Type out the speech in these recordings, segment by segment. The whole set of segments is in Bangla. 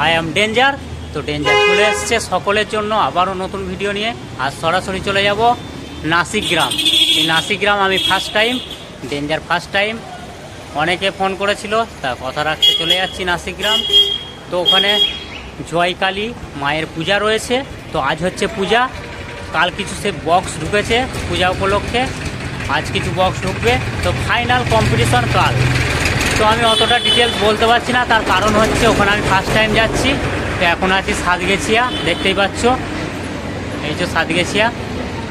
I am danger. তো ডেঞ্জার চলে এসছে সকলের জন্য আবারও নতুন ভিডিও নিয়ে। আজ সরাসরি চলে যাব নাসিক গ্রাম। এই নাসিক গ্রাম আমি first time, danger first time. অনেকে ফোন করেছিল, তা কথা রাখতে চলে যাচ্ছি নাসিক গ্রাম। তো ওখানে জয়কালী মায়ের পূজা রয়েছে। তো আজ হচ্ছে পূজা, কাল কিছু সে বক্স ঢুকেছে পূজা উপলক্ষে, আজ কিছু বক্স ঢুকবে। তো ফাইনাল কম্পিটিশন কাল। তো আমি অতটা ডিটেলস বলতে পারছি না, তার কারণ হচ্ছে ওখানে আমি ফার্স্ট টাইম যাচ্ছি। তো এখন আছি সাতগেছিয়া, দেখতেই পাচ্ছ এই যে সাতগেছিয়া।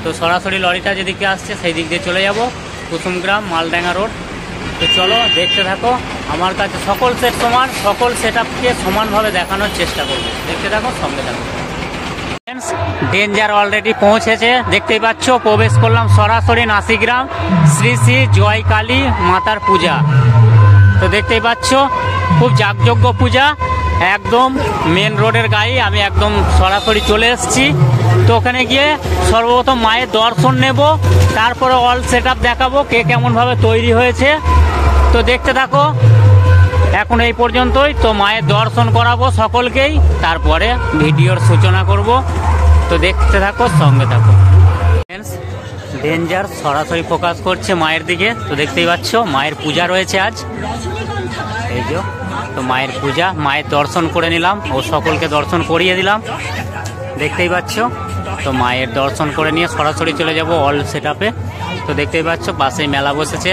তো সরাসরি লরিটা যেদিকে আসছে সেই দিক দিয়ে চলে যাব কুসুমগ্রাম মালডাঙ্গা রোড। তো চলো দেখতে থাকো। আমার কাছে সকল সেট সমান, সকল সেট আপকে সমানভাবে দেখানোর চেষ্টা করবো। দেখতে থাকো, সঙ্গে থাকো। ডেঞ্জার অলরেডি পৌঁছেছে, দেখতেই পাচ্ছ। প্রবেশ করলাম সরাসরি নাসিক গ্রাম, শ্রী শ্রী জয়কালী মাতার পূজা। তো দেখতেই পাচ্ছ খুব যাগযজ্ঞ পূজা, একদম মেন রোডের গায়ে আমি একদম সরাসরি চলে এসেছি। তো ওখানে গিয়ে সর্বপ্রথম মায়ের দর্শন নেব, তারপরে অল সেট আপ দেখাবো কে কেমনভাবে তৈরি হয়েছে। তো দেখতে থাকো, এখন এই পর্যন্তই। তো মায়ের দর্শন করাবো সকলকেই, তারপরে ভিডিওর সূচনা করব। তো দেখতে থাকো, সঙ্গে থাকো। ডেঞ্জার সরাসরি ফোকাস করছে মায়ের দিকে। তো দেখতেই পাচ্ছ মায়ের পূজা রয়েছে আজ, এই যে। তো মায়ের পূজা, মায়ের দর্শন করে নিলাম ও সকলকে দর্শন করিয়ে দিলাম, দেখতেই পাচ্ছ। তো মায়ের দর্শন করে নিয়ে সরাসরি চলে যাব অল সেট আপে। তো দেখতেই পাচ্ছ পাশেই মেলা বসেছে।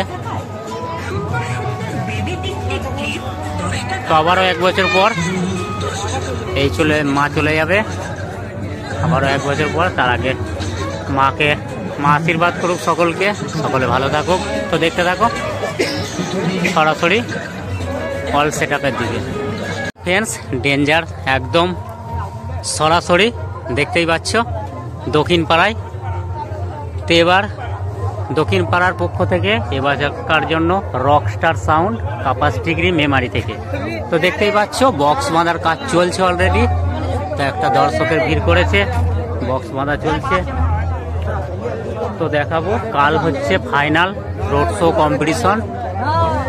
তো আবারও 1 বছর পর এই মা চলে যাবে, আবারও 1 বছর পর। তার আগে মা আশীর্বাদ করুক সকলকে, সকলে ভালো থাকুক। তো দেখতে থাকো সরাসরি অল সেট আপের দিকে। ফ্রেন্ডস, ডেঞ্জার একদম সরাসরি দেখতেই পাচ্ছ দক্ষিণ পাড়ায়। তো এবার দক্ষিণ পাড়ার পক্ষ থেকে এবারকার জন্য রকস্টার সাউন্ড ক্যাপাসিটি মেমারি থেকে। তো দেখতেই পাচ্ছ বক্স বাঁধার কাজ চলছে অলরেডি। তো একটা দর্শকের ভিড় করেছে, বক্স বাঁধা চলছে। তো দেখাবো কাল হচ্ছে ফাইনাল রোড শো কম্পিটিশন।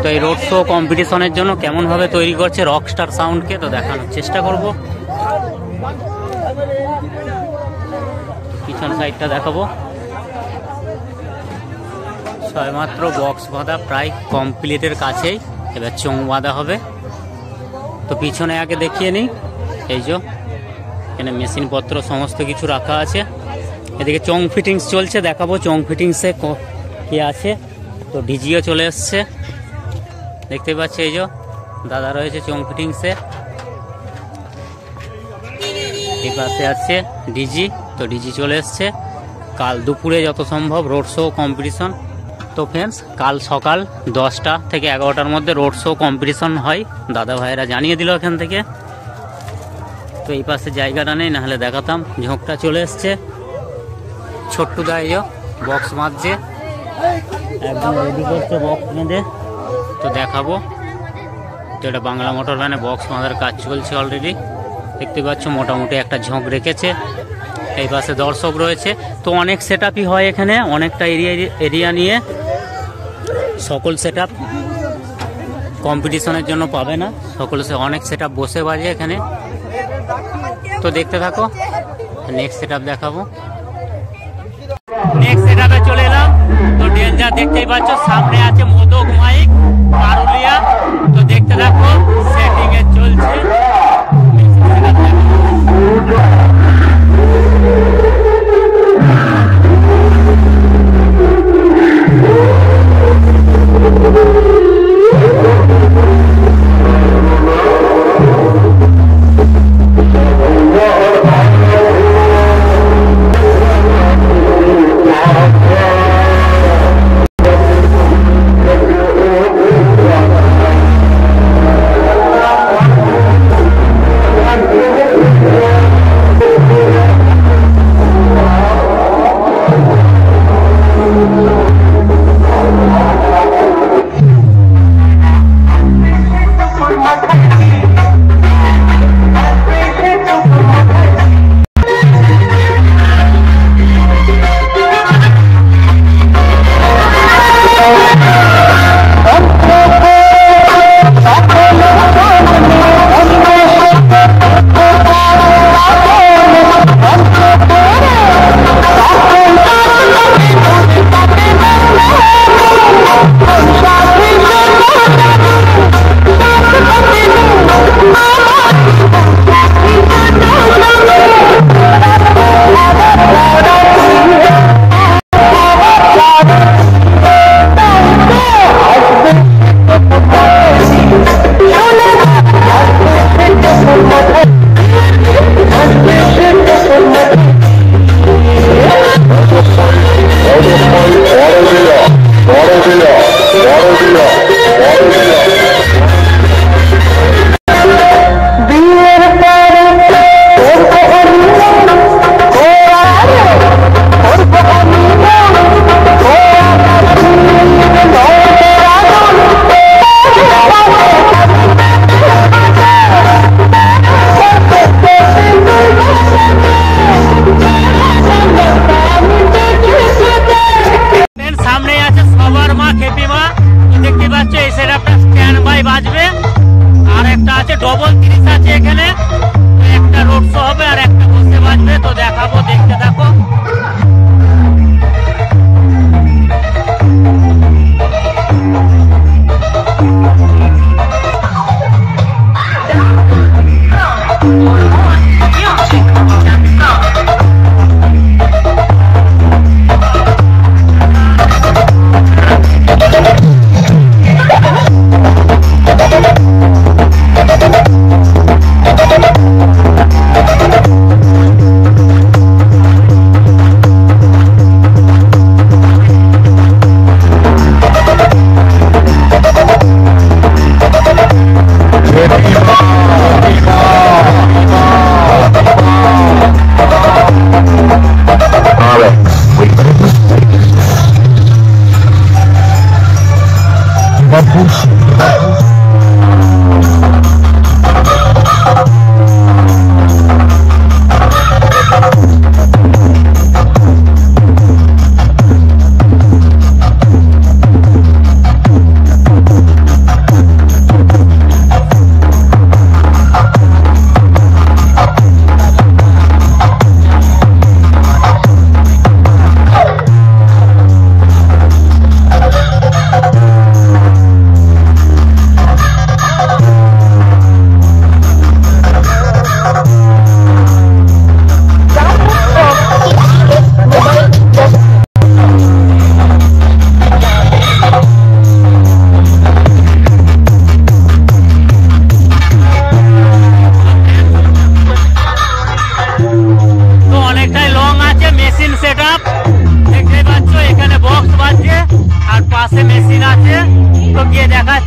তো এই রোড শো কম্পিটিশনের জন্য কেমনভাবে তৈরি করছে রকস্টার সাউন্ডকে, তো দেখানোর চেষ্টা করব। পিছন সাইডটা দেখাবো। ছয়মাত্র বক্স বাঁধা প্রায় কমপ্লিটের কাছেই, এবার চোঙ বাঁধা হবে। তো পিছনে আগে দেখিয়ে নিই, এই যে এখানে মেশিনপত্র সমস্ত কিছু রাখা আছে। এদিকে চোঙ ফিটিংস চলছে, দেখাবো চোঙ ফিটিংসে কি আছে। তো ডিজিও চলে এসছে, দেখতে পাচ্ছি এই যে দাদা রয়েছে চোঙ ফিটিংসে। এই পাশে আছে ডিজি, তো ডিজি চলে এসছে। কাল দুপুরে যত সম্ভব রোড শো কম্পিটিশন। তো ফ্রেন্ডস, কাল সকাল 10টা থেকে 11টার মধ্যে রোড শো কম্পিটিশন হয়, দাদা ভাইয়েরা জানিয়ে দিল এখান থেকে। তো এই পাশে জায়গাটা নেই, নাহলে দেখাতাম। ঝোঁকটা চলে এসছে, ছোট্টু দাই বক্স বাঁধছে, একদম রেডি করছে বক্স বেঁধে। তো দেখাবো। তো এটা বাংলা মোটর ভ্যানে বক্স বাঁধার কাজ চলছে অলরেডি, দেখতে পাচ্ছ। মোটামুটি একটা ঝোঁক রেখেছে। এই পাশে দর্শক রয়েছে। তো অনেক সেট আপই হয় এখানে, অনেকটা এরিয়া নিয়ে। সকল সেট আপ কম্পিটিশনের জন্য পাবে না, অনেক সেট আপ বসে বাজে এখানে। তো দেখতে থাকো, নেক্সট সেট আপ দেখাবো। নেক্সট সেট আপে চলে এলাম। তো ডেঞ্জার দেখতেই পাচ্ছ, সামনে আছে মোদক মাইক পারুলিয়া। তো দেখতে থাকো, সেটিং এ চলছে।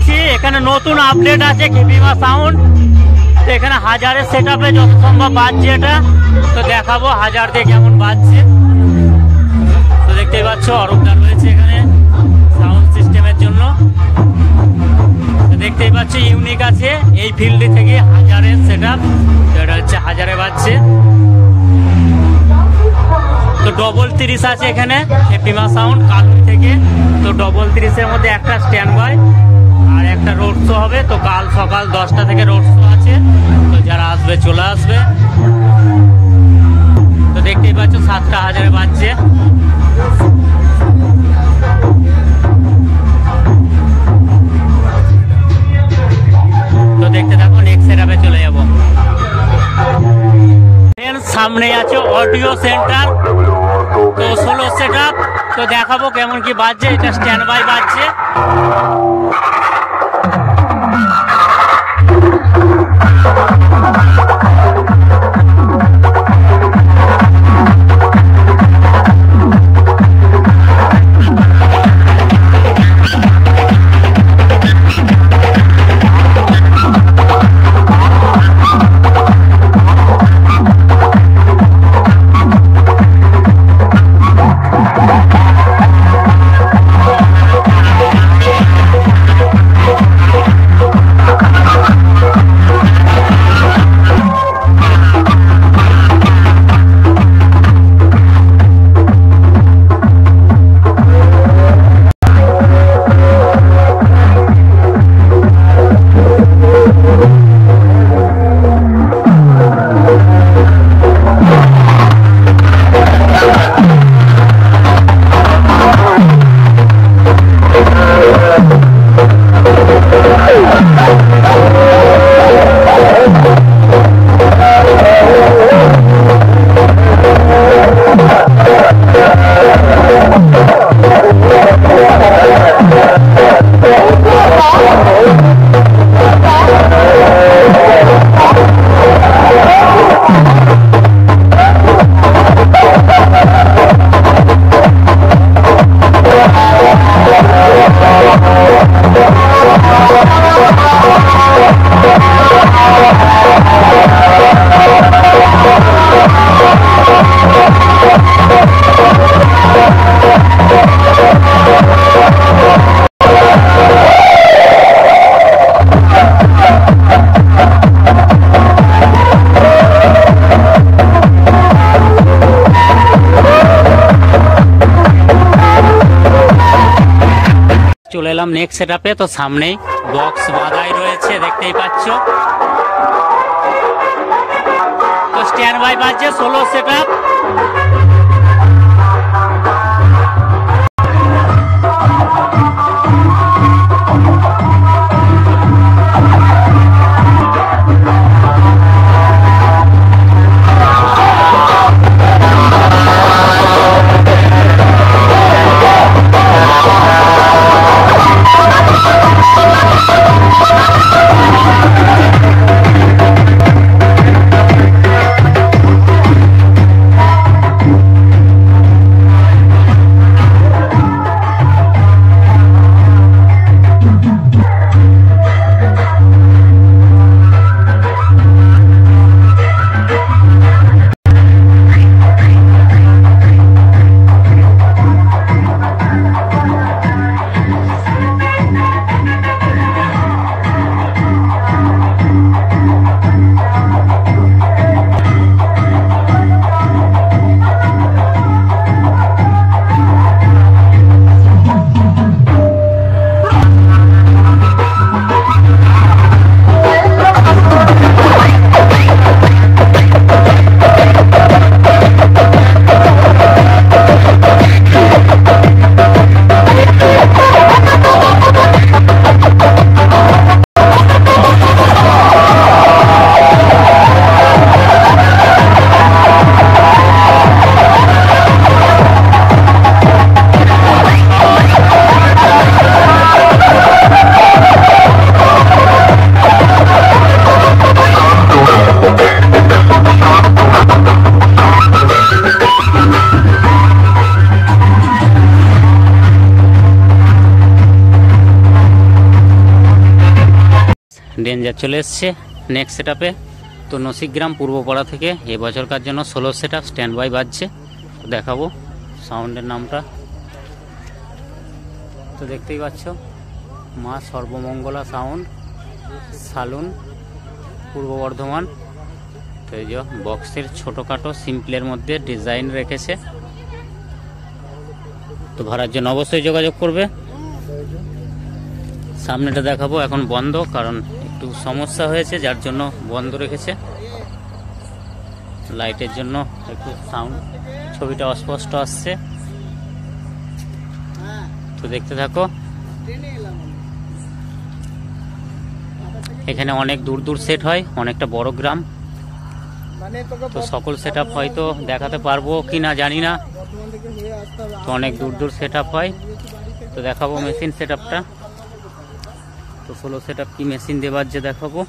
যাচ্ছি। এখানে নতুন আপডেট আছে কেপিমা সাউন্ড। তো এখানে হাজারের সেট আপে যত সম্ভব বাজছে এটা, তো দেখাবো হাজার দিয়ে কেমন বাজছে। তো দেখতেই পাচ্ছ অরূপদা রয়েছে এখানে সাউন্ড সিস্টেমের জন্য। দেখতেই পাচ্ছ ইউনিক আছে এই ফিল্ডে থেকে হাজারের সেট আপ। তো এটা হচ্ছে হাজারে বাজছে। তো 30 আছে এখানে কেপিমা সাউন্ড কালুই থেকে। তো 30 মধ্যে একটা স্ট্যান্ড বাই আর একটা রোড শো হবে। তো কাল সকাল 10টা থেকে রোড শো আছে। তো যারা আসবে চলে আসবে। তো দেখতেই পাচ্ছ 7টা হাজারে বাজছে। তো দেখতে থাকো, নেক্সট সেটআপে চলে যাব। সামনে আছে অডিও সেন্টার, তো 16 সেটআপ। তো দেখাবো কেমন কি বাজছে। এটা স্ট্যান্ড বাই বাজছে। চলে এলাম নেক্সট সেটআপে। তো সামনেই বক্স বাঁধাই রয়েছে, দেখতেই পাচ্ছ। তো স্ট্যান্ড বাই বাজছে 16 সেটআপ। ডেঞ্জার চলে এসছে নেক্সট সেটআপে। তো নসিকগ্রাম পূর্বপাড়া থেকে এবছরকার জন্য 16 সেটআপ স্ট্যান্ড বাই বাজছে, দেখাবো সাউন্ডের নামটা। তো দেখতেই পাচ্ছ মা সর্বমঙ্গলা সাউন্ড সালুন পূর্ব বর্ধমান। তো এই যে বক্সের ছোটোখাটো সিম্পলের মধ্যে ডিজাইন রেখেছে। তো ভাড়ার জন্য অবশ্যই যোগাযোগ করবে। সামনেটা দেখাবো, এখন বন্ধ কারণ একটু সমস্যা হয়েছে যার জন্য বন্ধ রেখেছে, লাইটের জন্য একটু সাউন্ড ছবিটা অস্পষ্ট আসছে। তো দেখতে থাকো। এখানে অনেক দূর দূর সেট হয়, অনেকটা বড় গ্রাম। তো সকল সেট আপ হয়তো দেখাতে পারবো কি না জানি না, তো অনেক দূর দূর সেট আপ হয়। তো দেখাবো মেশিন সেট আপটা। তো 16 সেট আপ কি মেশিন দেবার যে দেখাবো।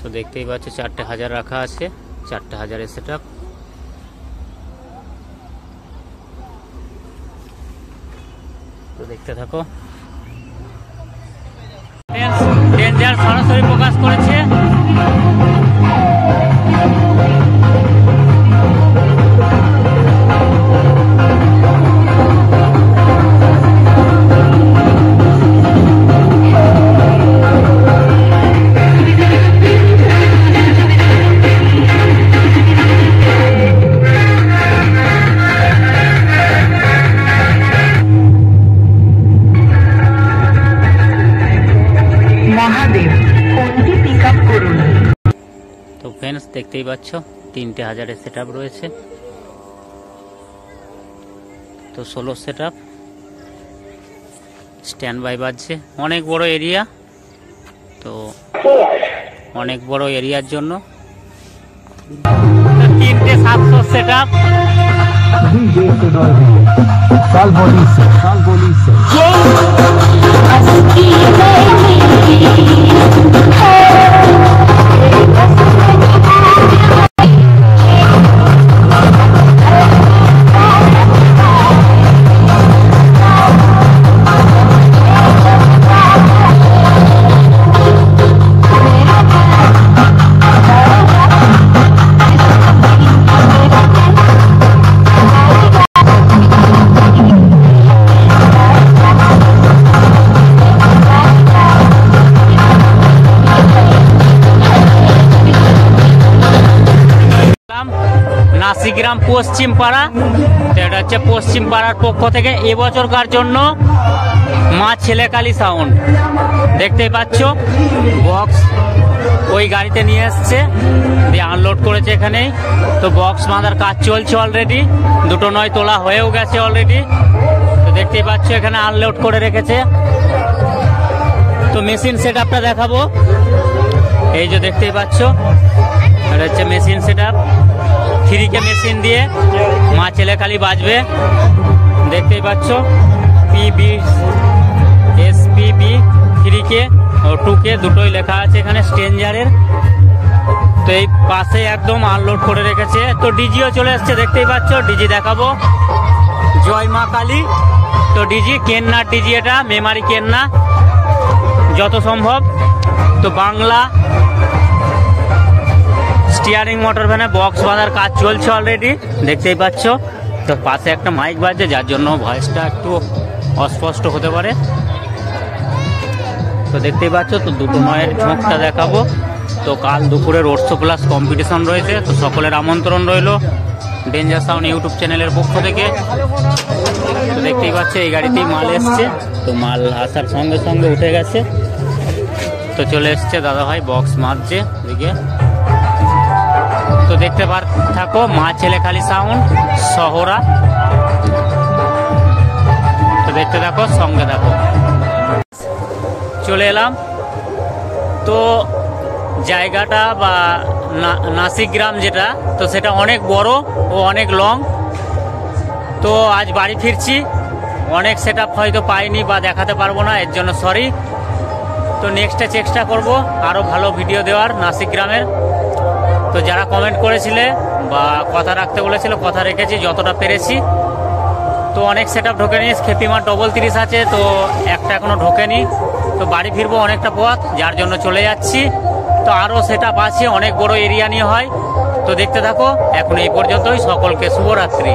তো দেখতেই পাচ্ছ 4টে হাজার রাখা আছে, 4টে হাজারের সেট আপ। তো দেখতে থাকো। ডেঞ্জার সরাসরি প্রকাশ করেছে। তো ফ্রেন্ডস দেখতেই পাচ্ছ 3টে হাজারের সেট আপ রয়েছে। তো 16 সেট আপ স্ট্যান্ড বাই বাজছে, অনেক বড় এরিয়া। তো অনেক বড় এরিয়ার জন্য 3টে 700 সেট আপ। নাসিগ্রাম পশ্চিম পাড়া। তো এটা হচ্ছে পশ্চিম পাড়ার পক্ষ থেকে এবছরকার জন্য মা ছেলেকালী সাউন্ড। দেখতেই পাচ্ছ বক্স ওই গাড়িতে নিয়ে এসছে, দিয়ে আনলোড করেছে এখানেই। তো বক্স বাঁধার কাজ চলছে অলরেডি, 2টো নয় তোলা হয়েও গেছে অলরেডি। তো দেখতেই পাচ্ছ এখানে আনলোড করে রেখেছে। তো মেশিন সেট আপটা দেখাবো। এই যে দেখতেই পাচ্ছ এটা হচ্ছে machine set up. 3K machine দিয়ে মা ছেলেকালী বাজবে, দেখতেই পাচ্ছ। পিবি SPB 3K ও 2K দুটোই লেখা আছে এখানে স্ট্রেঞ্জারের। তো এই পাশে একদম আনলোড করে রেখেছে। তো ডিজিও চলে এসছে, দেখতেই পাচ্ছ। ডিজি দেখাবো, জয় মা কালী। তো ডিজি কেন্নার ডিজি, এটা মেমারি কেন্না যত সম্ভব। তো বাংলা স্টিয়ারিং মোটর ভ্যানে বক্স বাঁধার কাজ চলছে অলরেডি, দেখতেই পাচ্ছ। তো পাশে একটা মাইক বাজছে যার জন্য ভয়েসটা একটু অস্পষ্ট হতে পারে। তো দেখতেই পাচ্ছ। তো 2টো নয়ের ঝোঁকটা দেখাবো। তো কাল দুপুরে রোড শো প্লাস কম্পিটিশন রয়েছে, তো সকলের আমন্ত্রণ রইল ডেঞ্জার সাউন্ড ইউটিউব চ্যানেলের পক্ষ থেকে। তো দেখতেই পাচ্ছ এই গাড়িতেই মাল এসছে। তো মাল আসার সঙ্গে সঙ্গে উঠে গেছে। তো চলে এসছে দাদা ভাই বক্স মারছে দিকে। তো দেখতে থাকো মা ছেলেকালী সাউন্ড শহরা। তো দেখতে থাকো, সঙ্গে দেখো। চলে এলাম। তো জায়গাটা বা নাসিগ্রাম যেটা, তো সেটা অনেক বড় ও অনেক লং। তো আজ বাড়ি ফিরছি, অনেক সেট আপ হয়তো পাইনি বা দেখাতে পারবো না, এর জন্য সরি। তো নেক্সটে চেষ্টা করব আরও ভালো ভিডিও দেওয়ার নাসিগ্রামের। তো যারা কমেন্ট করেছিলে বা কথা রাখতে বলেছিল, কথা রেখেছি যতটা পেরেছি। তো অনেক সেট আপ ঢোকেনি, খেপিমার 30 আছে, তো একটা এখনও ঢোকেনি। তো বাড়ি ফিরবো অনেকটা পথ, যার জন্য চলে যাচ্ছি। তো আরও সেট আপ আছে, অনেক বড় এরিয়া নিয়ে হয়। তো দেখতে থাকো, এখন এই পর্যন্তই, সকলকে শুভরাত্রি।